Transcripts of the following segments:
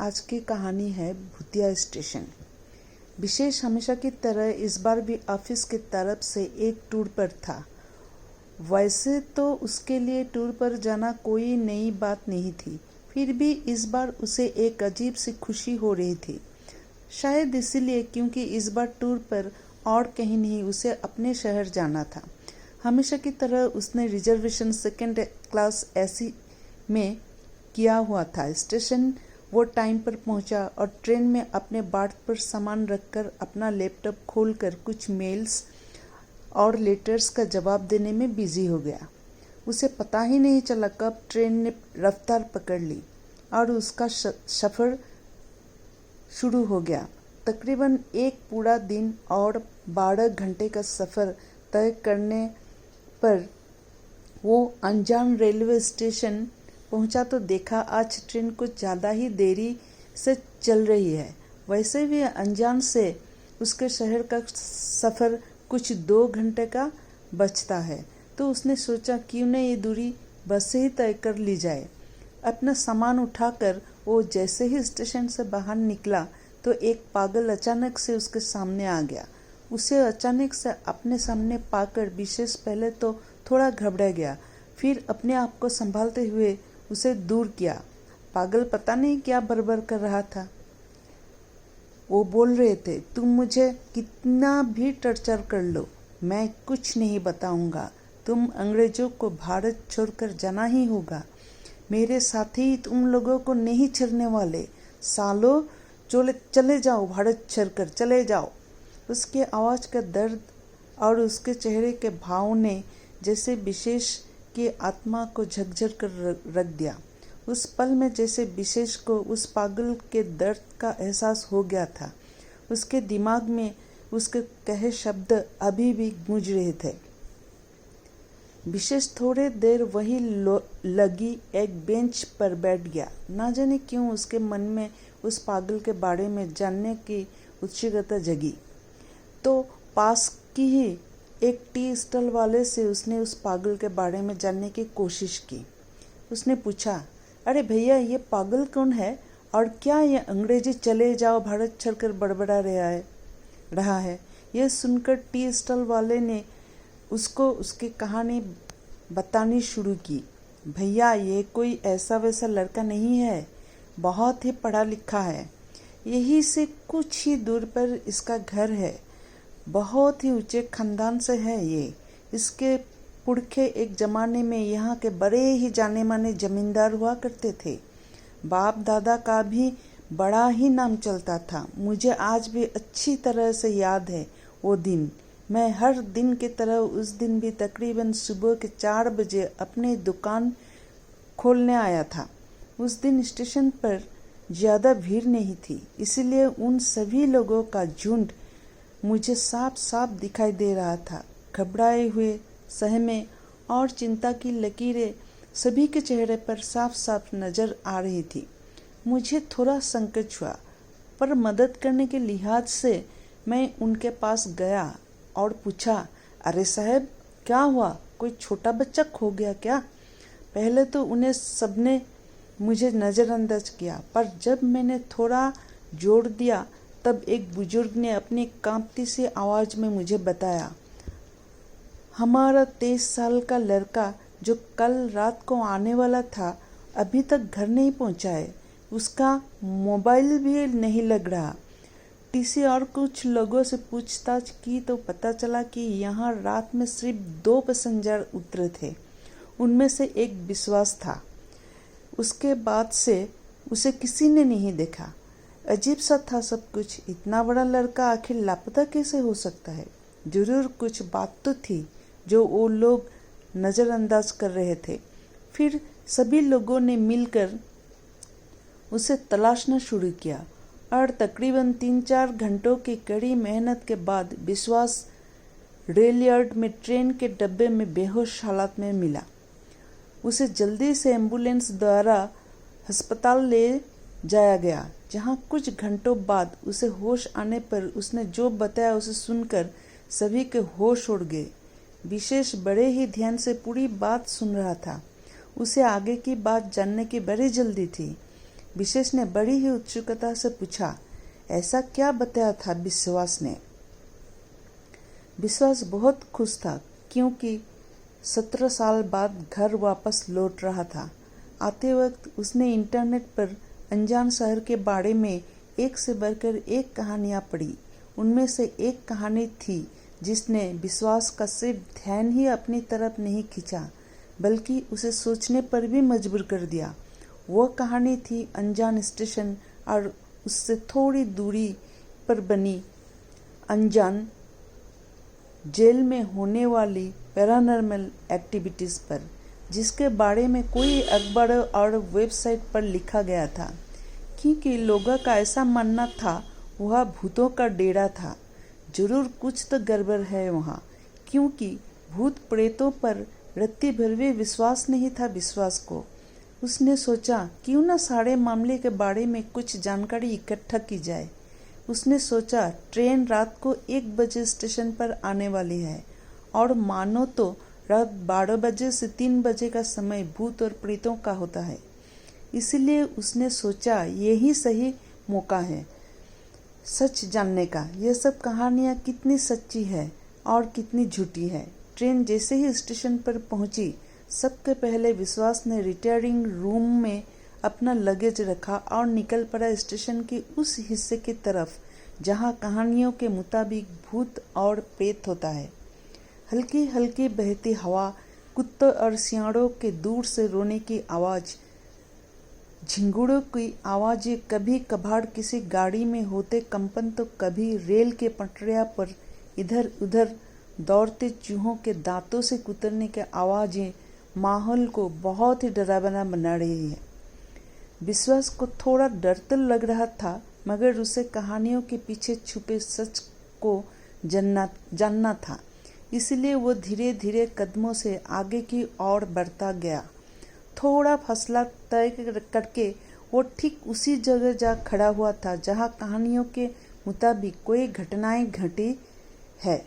आज की कहानी है भूतिया स्टेशन। विशेष हमेशा की तरह इस बार भी ऑफिस की तरफ से एक टूर पर था। वैसे तो उसके लिए टूर पर जाना कोई नई बात नहीं थी, फिर भी इस बार उसे एक अजीब सी खुशी हो रही थी। शायद इसीलिए क्योंकि इस बार टूर पर और कहीं नहीं, उसे अपने शहर जाना था। हमेशा की तरह उसने रिजर्वेशन सेकंड क्लास एसी में किया हुआ था। स्टेशन वो टाइम पर पहुंचा और ट्रेन में अपने बाट पर सामान रखकर अपना लैपटॉप खोलकर कुछ मेल्स और लेटर्स का जवाब देने में बिजी हो गया। उसे पता ही नहीं चला कब ट्रेन ने रफ्तार पकड़ ली और उसका सफ़र शुरू हो गया। तकरीबन एक पूरा दिन और 12 घंटे का सफ़र तय करने पर वो अनजान रेलवे स्टेशन पहुंचा तो देखा आज ट्रेन कुछ ज़्यादा ही देरी से चल रही है। वैसे भी अनजान से उसके शहर का सफ़र कुछ 2 घंटे का बचता है, तो उसने सोचा क्यों न ये दूरी बस से ही तय कर ली जाए। अपना सामान उठाकर वो जैसे ही स्टेशन से बाहर निकला तो एक पागल अचानक से उसके सामने आ गया। उसे अचानक से अपने सामने पाकर विशेष पहले तो थोड़ा घबरा गया, फिर अपने आप को संभालते हुए उसे दूर किया। पागल पता नहीं क्या बरबर कर रहा था। वो बोल रहे थे, तुम मुझे कितना भी टॉर्चर कर लो, मैं कुछ नहीं बताऊंगा। तुम अंग्रेजों को भारत छोड़कर जाना ही होगा। मेरे साथी तुम लोगों को नहीं छोड़ने वाले। सालों चले जाओ, भारत छोड़कर चले जाओ। उसके आवाज़ का दर्द और उसके चेहरे के भाव ने जैसे विशेष की आत्मा को झकझोर कर रख दिया। उस पल में जैसे विशेष को उस पागल के दर्द का एहसास हो गया था। उसके दिमाग में उसके कहे शब्द अभी भी गूंज रहे थे। विशेष थोड़े देर वही लगी एक बेंच पर बैठ गया। ना जाने क्यों उसके मन में उस पागल के बारे में जानने की उत्सुकता जगी। तो पास की ही एक टी स्टॉल वाले से उसने उस पागल के बारे में जानने की कोशिश की। उसने पूछा, अरे भैया, ये पागल कौन है और क्या ये अंग्रेजी चले जाओ भारत छोड़कर बड़बड़ा रहा है। यह सुनकर टी स्टॉल वाले ने उसको उसकी कहानी बतानी शुरू की। भैया, ये कोई ऐसा वैसा लड़का नहीं है, बहुत ही पढ़ा लिखा है। यहीं से कुछ ही दूर पर इसका घर है। बहुत ही ऊंचे खानदान से है ये। इसके पुरखे एक जमाने में यहाँ के बड़े ही जाने माने जमींदार हुआ करते थे। बाप दादा का भी बड़ा ही नाम चलता था। मुझे आज भी अच्छी तरह से याद है वो दिन। मैं हर दिन की तरह उस दिन भी तकरीबन सुबह के 4 बजे अपनी दुकान खोलने आया था। उस दिन स्टेशन पर ज़्यादा भीड़ नहीं थी, इसलिए उन सभी लोगों का झुंड मुझे साफ साफ दिखाई दे रहा था। घबराए हुए, सहमे और चिंता की लकीरें सभी के चेहरे पर साफ साफ नजर आ रही थी। मुझे थोड़ा संकोच हुआ, पर मदद करने के लिहाज से मैं उनके पास गया और पूछा, अरे साहब, क्या हुआ? कोई छोटा बच्चा खो गया क्या? पहले तो उन्हें सबने मुझे नज़रअंदाज किया, पर जब मैंने थोड़ा जोर दिया तब एक बुजुर्ग ने अपनी कांपती सी आवाज़ में मुझे बताया, हमारा 23 साल का लड़का जो कल रात को आने वाला था अभी तक घर नहीं पहुंचा है। उसका मोबाइल भी नहीं लग रहा। टीसी और कुछ लोगों से पूछताछ की तो पता चला कि यहाँ रात में सिर्फ 2 पैसेंजर उतरे थे। उनमें से एक विश्वास था। उसके बाद से उसे किसी ने नहीं देखा। अजीब सा था सब कुछ। इतना बड़ा लड़का आखिर लापता कैसे हो सकता है? जरूर कुछ बात तो थी जो वो लोग नज़रअंदाज कर रहे थे। फिर सभी लोगों ने मिलकर उसे तलाशना शुरू किया और तकरीबन 3-4 घंटों की कड़ी मेहनत के बाद विश्वास रेल यार्ड में ट्रेन के डब्बे में बेहोश हालत में मिला। उसे जल्दी से एम्बुलेंस द्वारा अस्पताल ले जाया गया, जहां कुछ घंटों बाद उसे होश आने पर उसने जो बताया उसे सुनकर सभी के होश उड़ गए। विशेष बड़े ही ध्यान से पूरी बात सुन रहा था। उसे आगे की बात जानने की बड़ी जल्दी थी। विशेष ने बड़ी ही उत्सुकता से पूछा, ऐसा क्या बताया था विश्वास ने? विश्वास बहुत खुश था क्योंकि 17 साल बाद घर वापस लौट रहा था। आते वक्त उसने इंटरनेट पर अनजान शहर के बारे में एक से बढ़कर एक कहानियां पढ़ी। उनमें से एक कहानी थी जिसने विश्वास का सिर्फ ध्यान ही अपनी तरफ नहीं खींचा बल्कि उसे सोचने पर भी मजबूर कर दिया। वह कहानी थी अनजान स्टेशन और उससे थोड़ी दूरी पर बनी अनजान जेल में होने वाली पैरानॉर्मल एक्टिविटीज़ पर, जिसके बारे में कोई अखबार और वेबसाइट पर लिखा गया था। क्योंकि लोगों का ऐसा मानना था वह भूतों का डेरा था। जरूर कुछ तो गड़बड़ है वहाँ, क्योंकि भूत प्रेतों पर रत्ती भर भी विश्वास नहीं था विश्वास को। उसने सोचा क्यों न सारे मामले के बारे में कुछ जानकारी इकट्ठा की जाए। उसने सोचा ट्रेन रात को 1 बजे स्टेशन पर आने वाली है और मानो तो रात 12 बजे से 3 बजे का समय भूत और प्रेतों का होता है। इसलिए उसने सोचा यही सही मौका है सच जानने का। यह सब कहानियाँ कितनी सच्ची है और कितनी झूठी है। ट्रेन जैसे ही स्टेशन पर पहुंची, सबके पहले विश्वास ने रिटायरिंग रूम में अपना लगेज रखा और निकल पड़ा स्टेशन के उस हिस्से की तरफ जहां कहानियों के मुताबिक भूत और प्रेत होता है। हल्की हल्की बहती हवा, कुत्तों और सियारों के दूर से रोने की आवाज़, झिंगुरों की आवाज़ें, कभी कभार किसी गाड़ी में होते कंपन, तो कभी रेल के पटरियां पर इधर उधर दौड़ते चूहों के दांतों से कुतरने की आवाज़ें माहौल को बहुत ही डरावना बना रही है। विश्वास को थोड़ा डर तो लग रहा था, मगर उसे कहानियों के पीछे छुपे सच को जानना था। इसलिए वो धीरे धीरे कदमों से आगे की ओर बढ़ता गया। थोड़ा फासला तय करके वो ठीक उसी जगह जा खड़ा हुआ था जहाँ कहानियों के मुताबिक कोई घटनाएं घटी है।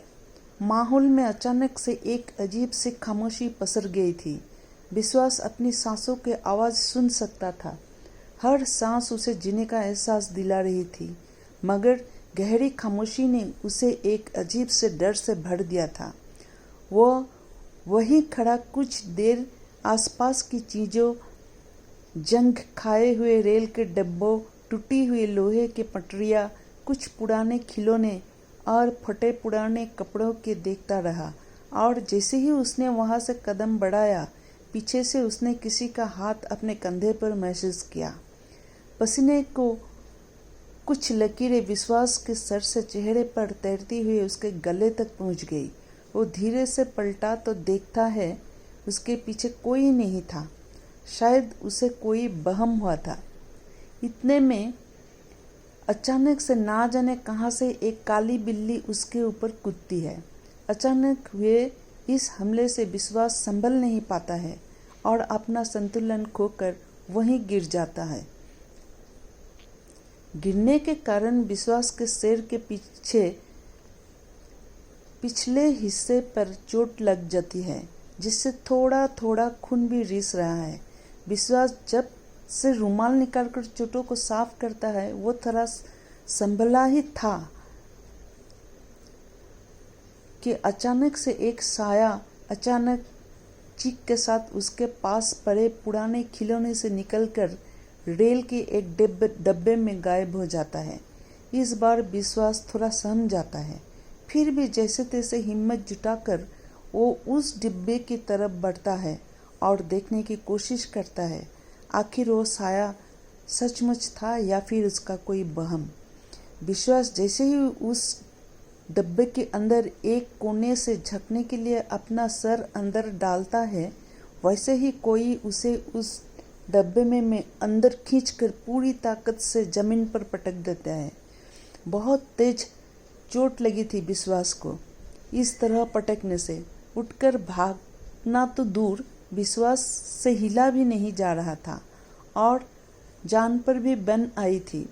माहौल में अचानक से एक अजीब सी खामोशी पसर गई थी। विश्वास अपनी सांसों की आवाज़ सुन सकता था। हर सांस उसे जीने का एहसास दिला रही थी, मगर गहरी खामोशी ने उसे एक अजीब से डर से भर दिया था। वो वहीं खड़ा कुछ देर आसपास की चीज़ों, जंग खाए हुए रेल के डब्बों, टूटी हुई लोहे की पटरियाँ, कुछ पुराने खिलौने और फटे पुराने कपड़ों के देखता रहा। और जैसे ही उसने वहां से कदम बढ़ाया, पीछे से उसने किसी का हाथ अपने कंधे पर महसूस किया। पसीने को कुछ लकीरें विश्वास के सर से चेहरे पर तैरती हुई उसके गले तक पहुंच गई। वो धीरे से पलटा तो देखता है उसके पीछे कोई नहीं था। शायद उसे कोई बहम हुआ था। इतने में अचानक से ना जाने कहां से एक काली बिल्ली उसके ऊपर कूदती है। अचानक हुए इस हमले से विश्वास संभल नहीं पाता है और अपना संतुलन खोकर वहीं गिर जाता है। गिरने के कारण विश्वास के सिर के पिछले हिस्से पर चोट लग जाती है, जिससे थोड़ा थोड़ा खून भी रिस रहा है। विश्वास जब से रुमाल निकालकर चोटों को साफ करता है, वो थोड़ा संभला ही था कि अचानक से एक साया अचानक चीख के साथ उसके पास पड़े पुराने खिलौने से निकलकर रेल के एक डब्बे में गायब हो जाता है। इस बार विश्वास थोड़ा सहम जाता है, फिर भी जैसे तैसे हिम्मत जुटाकर वो उस डिब्बे की तरफ बढ़ता है और देखने की कोशिश करता है आखिर वो साया सचमुच था या फिर उसका कोई वहम। विश्वास जैसे ही उस डब्बे के अंदर एक कोने से झपकने के लिए अपना सर अंदर डालता है, वैसे ही कोई उसे उस डब्बे में अंदर खींचकर पूरी ताकत से जमीन पर पटक देता है। बहुत तेज चोट लगी थी विश्वास को। इस तरह पटकने से उठकर भागना तो दूर, विश्वास से हिला भी नहीं जा रहा था और जान पर भी बन आई थी।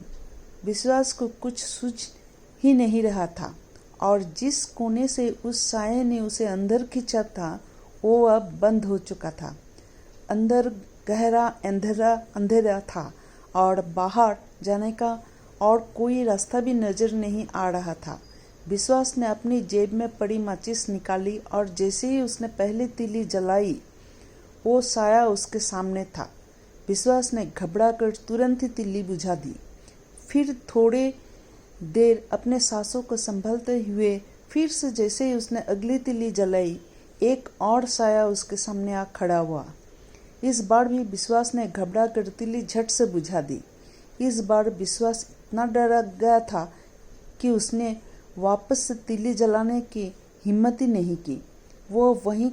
विश्वास को कुछ सूझ ही नहीं रहा था और जिस कोने से उस साये ने उसे अंदर खींचा था वो अब बंद हो चुका था। अंदर गहरा अंधेरा था और बाहर जाने का और कोई रास्ता भी नजर नहीं आ रहा था। विश्वास ने अपनी जेब में पड़ी माचिस निकाली और जैसे ही उसने पहली तीली जलाई, वो साया उसके सामने था। विश्वास ने घबराकर तुरंत ही तीली बुझा दी। फिर थोड़ी देर अपने सांसों को संभालते हुए फिर से जैसे ही उसने अगली तीली जलाई, एक और साया उसके सामने आ खड़ा हुआ। इस बार भी विश्वास ने घबरा कर तीली झट से बुझा दी। इस बार विश्वास इतना डरा गया था कि उसने वापस से तीली जलाने की हिम्मत ही नहीं की। वो वहीं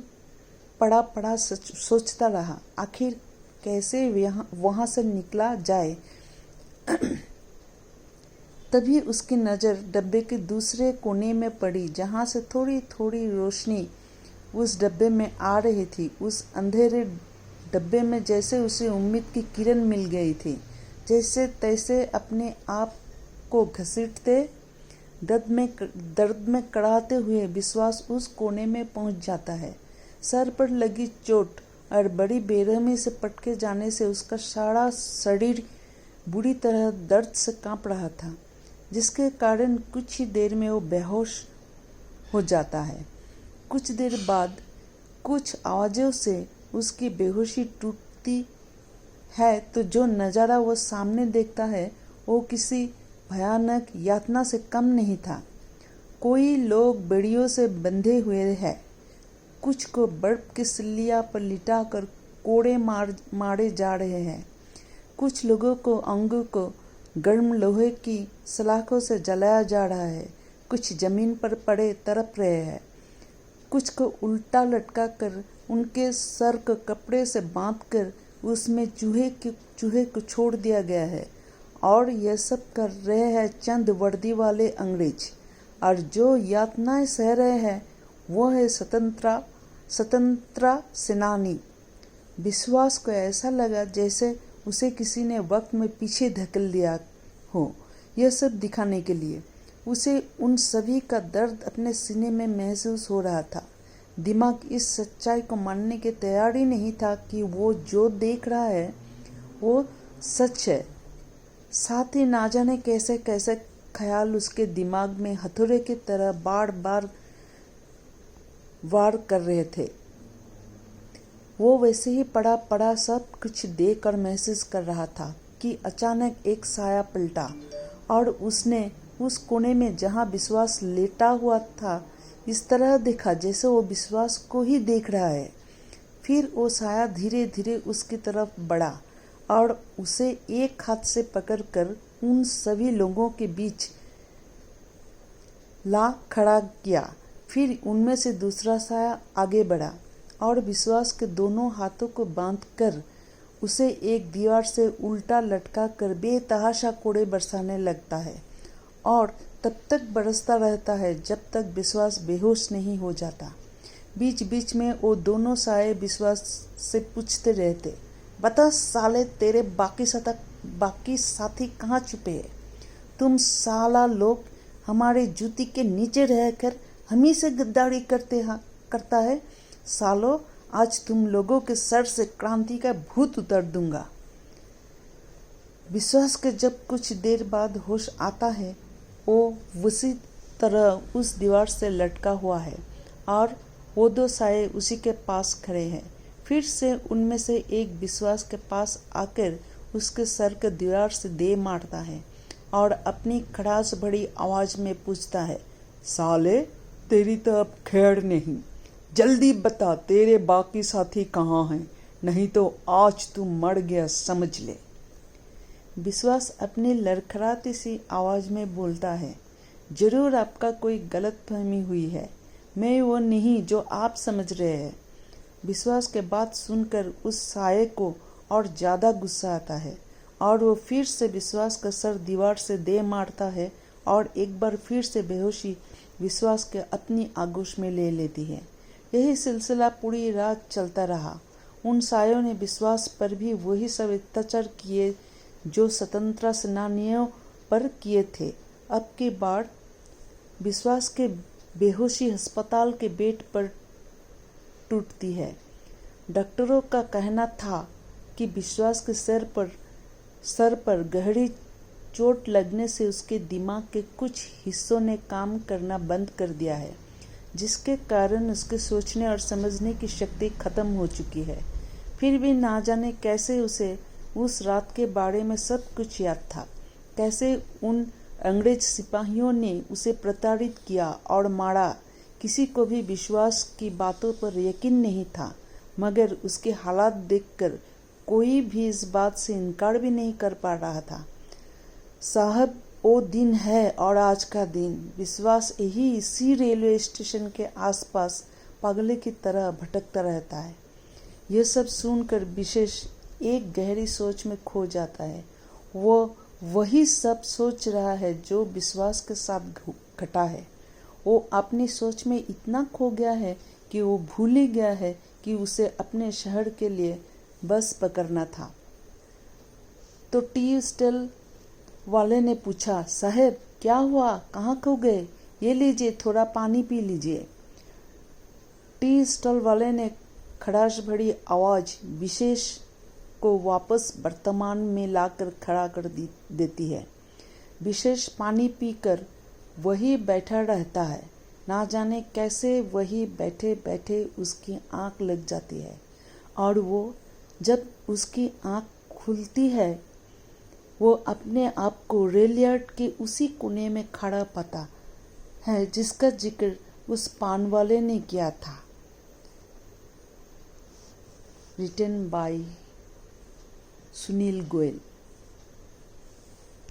पड़ा पड़ा सोचता रहा, आखिर कैसे वहां से निकला जाए। तभी उसकी नज़र डब्बे के दूसरे कोने में पड़ी, जहां से थोड़ी थोड़ी रोशनी उस डब्बे में आ रही थी। उस अंधेरे डब्बे में जैसे उसे उम्मीद की किरण मिल गई थी। जैसे तैसे अपने आप को घसीटते दर्द में कड़ाते हुए विश्वास उस कोने में पहुंच जाता है। सर पर लगी चोट और बड़ी बेरहमी से पटके जाने से उसका सारा शरीर बुरी तरह दर्द से कांप रहा था, जिसके कारण कुछ ही देर में वो बेहोश हो जाता है। कुछ देर बाद कुछ आवाज़ों से उसकी बेहोशी टूटती है, तो जो नज़ारा वो सामने देखता है वो किसी भयानक यातना से कम नहीं था। कोई लोग बेड़ियों से बंधे हुए हैं, कुछ को बर्फ की सिल्लिया पर लिटाकर कोड़े मारे जा रहे हैं, कुछ लोगों को अंगों को गर्म लोहे की सलाखों से जलाया जा रहा है, कुछ जमीन पर पड़े तड़प रहे हैं, कुछ को उल्टा लटका कर उनके सर को कपड़े से बांधकर उसमें चूहे को छोड़ दिया गया है। और यह सब कर रहे हैं चंद वर्दी वाले अंग्रेज, और जो यातनाएं सह रहे हैं वो है स्वतंत्रता सेनानी। विश्वास को ऐसा लगा जैसे उसे किसी ने वक्त में पीछे धकेल दिया हो, यह सब दिखाने के लिए। उसे उन सभी का दर्द अपने सीने में महसूस हो रहा था। दिमाग इस सच्चाई को मानने के तैयार ही नहीं था कि वो जो देख रहा है वो सच है। साथ ही ना जाने कैसे कैसे ख्याल उसके दिमाग में हथौड़े की तरह बार बार वार कर रहे थे। वो वैसे ही पड़ा पड़ा सब कुछ देख और महसूस कर रहा था कि अचानक एक साया पलटा और उसने उस कोने में जहां विश्वास लेटा हुआ था इस तरह देखा जैसे वो विश्वास को ही देख रहा है। फिर वो साया धीरे धीरे उसकी तरफ बढ़ा और उसे एक हाथ से पकड़कर उन सभी लोगों के बीच ला खड़ा किया। फिर उनमें से दूसरा साया आगे बढ़ा और विश्वास के दोनों हाथों को बांधकर उसे एक दीवार से उल्टा लटका कर बेतहाशा कोड़े बरसाने लगता है और तब तक बरसता रहता है जब तक विश्वास बेहोश नहीं हो जाता। बीच बीच में वो दोनों साये विश्वास से पूछते रहते, बता साले, तेरे बाकी साथी कहाँ छुपे हैं? तुम साला लोग हमारे जूती के नीचे रहकर हम ही से गद्दारी करता है। सालो, आज तुम लोगों के सर से क्रांति का भूत उतार दूंगा। विश्वास के जब कुछ देर बाद होश आता है, वो उसी तरह उस दीवार से लटका हुआ है और वो दो साये उसी के पास खड़े हैं। फिर से उनमें से एक विश्वास के पास आकर उसके सर के दीवार से दे मारता है और अपनी खड़ास भरी आवाज में पूछता है, साले, तेरी तो अब खैर नहीं, जल्दी बता तेरे बाकी साथी कहाँ हैं, नहीं तो आज तू मर गया समझ ले। विश्वास अपनी लड़खड़ाती सी आवाज में बोलता है, जरूर आपका कोई गलतफहमी हुई है, मैं वो नहीं जो आप समझ रहे हैं। विश्वास के बात सुनकर उस साये को और ज्यादा गुस्सा आता है और वो फिर से विश्वास का सर दीवार से दे मारता है और एक बार फिर से बेहोशी विश्वास के अपनी आगोश में ले लेती है। यही सिलसिला पूरी रात चलता रहा। उन सायों ने विश्वास पर भी वही सब अत्याचार किए जो स्वतंत्रता सेनानियों पर किए थे। अब की बार विश्वास के बेहोशी अस्पताल के बेड पर टूटती है। डॉक्टरों का कहना था कि विश्वास के सिर पर सर पर गहरी चोट लगने से उसके दिमाग के कुछ हिस्सों ने काम करना बंद कर दिया है, जिसके कारण उसके सोचने और समझने की शक्ति खत्म हो चुकी है। फिर भी ना जाने कैसे उसे उस रात के बारे में सब कुछ याद था, कैसे उन अंग्रेज सिपाहियों ने उसे प्रताड़ित किया और मारा। किसी को भी विश्वास की बातों पर यकीन नहीं था, मगर उसके हालात देखकर कोई भी इस बात से इनकार भी नहीं कर पा रहा था। साहब, वो दिन है और आज का दिन विश्वास यही इसी रेलवे स्टेशन के आसपास पागले की तरह भटकता रहता है। यह सब सुनकर विशेष एक गहरी सोच में खो जाता है। वो वही सब सोच रहा है जो विश्वास के साथ घटा है। वो अपनी सोच में इतना खो गया है कि वो भूल ही गया है कि उसे अपने शहर के लिए बस पकड़ना था। तो टी स्टॉल वाले ने पूछा, साहब क्या हुआ, कहाँ खो गए? ये लीजिए, थोड़ा पानी पी लीजिए। टी स्टॉल वाले ने खड़ास भरी आवाज विशेष को वापस वर्तमान में लाकर खड़ा कर देती है। विशेष पानी पीकर वही बैठा रहता है। ना जाने कैसे वही बैठे बैठे उसकी आंख लग जाती है, और वो जब उसकी आंख खुलती है वो अपने आप को रेलयार्ड के उसी कोने में खड़ा पाता है जिसका जिक्र उस पान वाले ने किया था। Written by Sunil Goyal.